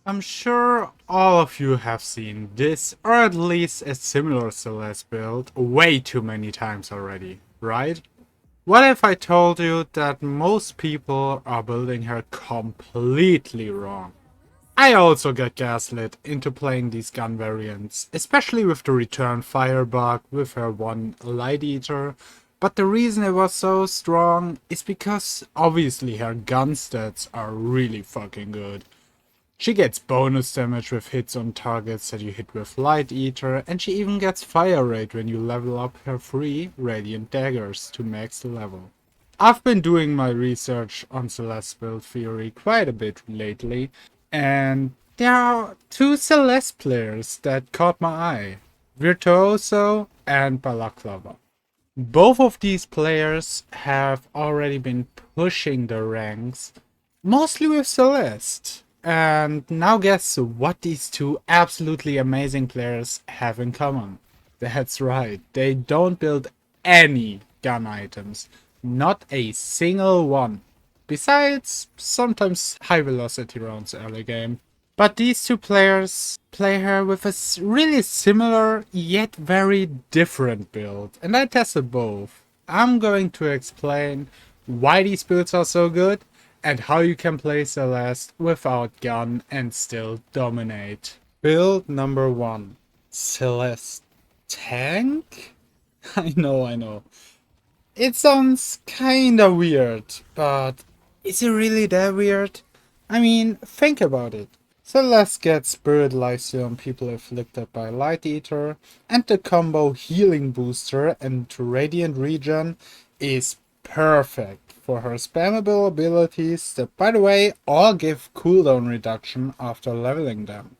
I'm sure all of you have seen this, or at least a similar Celeste build, way too many times already, right? What if I told you that most people are building her completely wrong? I also got gaslit into playing these gun variants, especially with the return fire bug with her one light eater. But the reason it was so strong is because obviously her gun stats are really fucking good. She gets bonus damage with hits on targets that you hit with Light Eater, and she even gets fire rate when you level up her 3 Radiant Daggers to max level. I've been doing my research on Celeste build theory quite a bit lately, and there are two Celeste players that caught my eye, Virtuoso and Balaclava. Both of these players have already been pushing the ranks, mostly with Celeste. And now guess what these two absolutely amazing players have in common. That's right, they don't build any gun items. Not a single one. Besides, sometimes high velocity rounds early game. But these two players play her with a really similar yet very different build, and I tested both. I'm going to explain why these builds are so good and how you can play Celeste without gun and still dominate. Build number 1. Celeste tank? I know. It sounds kinda weird, but is it really that weird? I mean, think about it. Celeste gets Spirit Lycia on people afflicted by Light Eater, and the combo Healing Booster and Radiant Regen is perfect for her spammable abilities that, by the way, all give cooldown reduction after leveling them.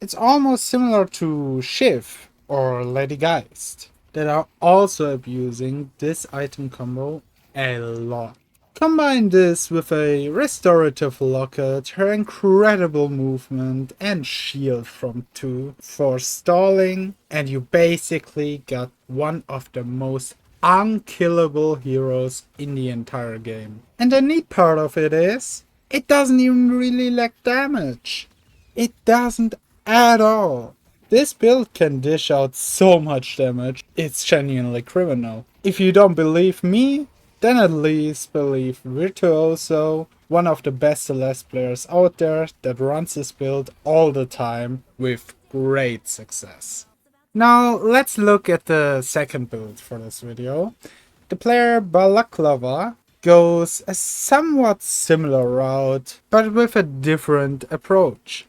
It's almost similar to Shiv or Lady Geist, that are also abusing this item combo a lot. Combine this with a restorative locket, her incredible movement and shield from 2 for stalling, and you basically got one of the most unkillable heroes in the entire game. And the neat part of it is, it doesn't even really lack damage. It doesn't at all. This build can dish out so much damage, it's genuinely criminal. If you don't believe me, then at least believe Virtuoso, one of the best Celeste players out there that runs this build all the time with great success. Now let's look at the second build for this video. The player Balaclava goes a somewhat similar route, but with a different approach.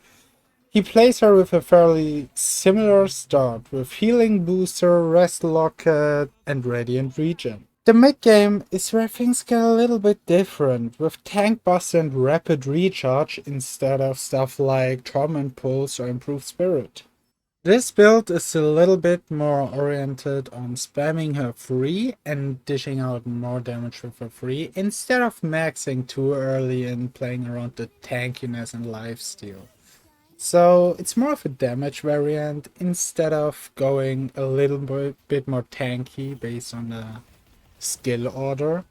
He plays her with a fairly similar start, with Healing Booster, Rest Locket, and Radiant Regen. The mid game is where things get a little bit different, with Tank Buster and Rapid Recharge instead of stuff like Torment Pulse or Improved Spirit. This build is a little bit more oriented on spamming her free and dishing out more damage with her free, instead of maxing too early and playing around the tankiness and lifesteal. So it's more of a damage variant instead of going a little bit more tanky based on the skill order.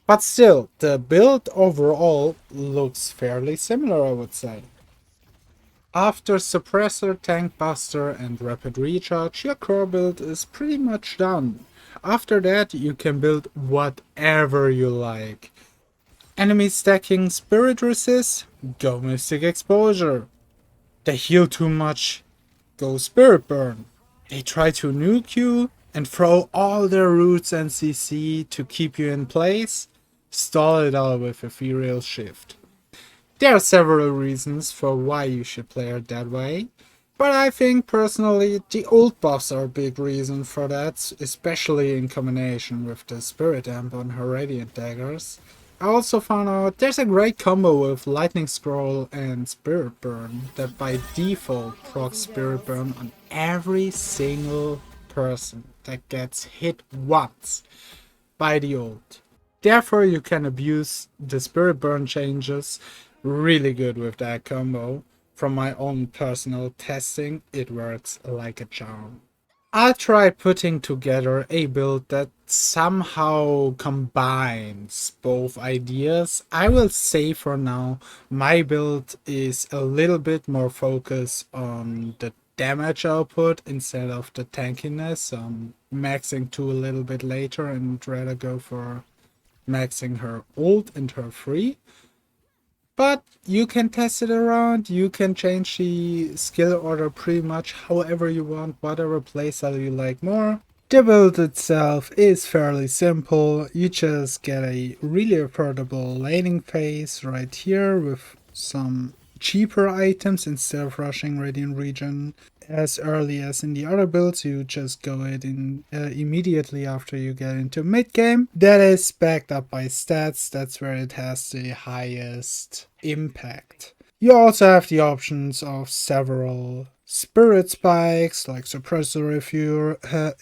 But still, the build overall looks fairly similar, I would say. After Suppressor, Tank Buster and Rapid Recharge, your core build is pretty much done. After that, you can build whatever you like. Enemy stacking Spirit Resist, go Mystic Exposure. They heal too much, go Spirit Burn. They try to nuke you and throw all their roots and CC to keep you in place, stall it out with Ethereal Shift. There are several reasons for why you should play it that way, but I think personally the ult buffs are a big reason for that, especially in combination with the Spirit Amp on her Radiant Daggers. I also found out there's a great combo with Lightning Scroll and Spirit Burn that by default procs Spirit Burn on every single person that gets hit once by the ult. Therefore you can abuse the Spirit Burn changes really good with that combo. From my own personal testing, it works like a charm. I tried putting together a build that somehow combines both ideas. I will say for now, my build is a little bit more focused on the damage output instead of the tankiness. I'm maxing 2 a little bit later and rather go for maxing her ult and her free. But you can test it around, you can change the skill order pretty much however you want, whatever playstyle you like more. The build itself is fairly simple, you just get a really affordable laning phase right here with some cheaper items instead of rushing Radiant Region as early as in the other builds. You just go it in immediately after you get into mid game. That is backed up by stats. That's where it has the highest impact. You also have the options of several spirit spikes, like suppressor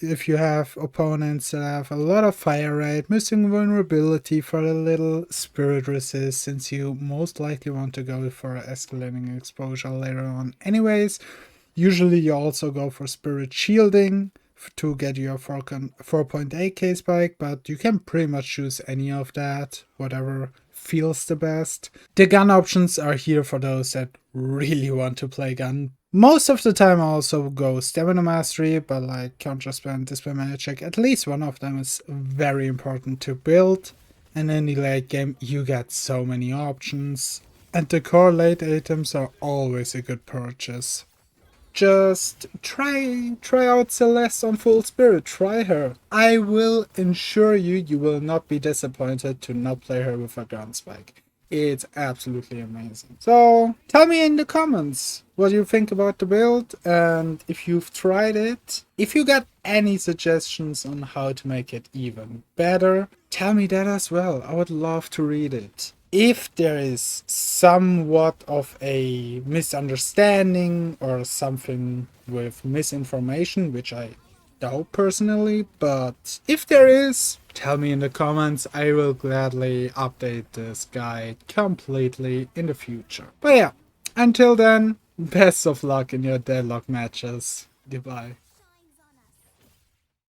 if you have opponents that have a lot of fire rate, missing vulnerability for a little spirit resist, since you most likely want to go for escalating exposure later on anyways. Usually you also go for spirit shielding to get your 4.8k spike, but you can pretty much choose any of that, whatever feels the best. The gun options are here for those that really want to play gun. Most of the time I also go stamina mastery, but like counter spam, dispel mana check, at least one of them is very important to build. And in the late game you get so many options, and the core late items are always a good purchase. Just try out Celeste on full spirit, try her. I will ensure you will not be disappointed to not play her with a gun spike. It's absolutely amazing. So tell me in the comments what you think about the build and if you've tried it. If you got any suggestions on how to make it even better, tell me that as well. I would love to read it. If there is somewhat of a misunderstanding or something with misinformation, which I doubt personally, but if there is, tell me in the comments. I will gladly update this guide completely in the future. But yeah, until then, best of luck in your deadlock matches. Goodbye.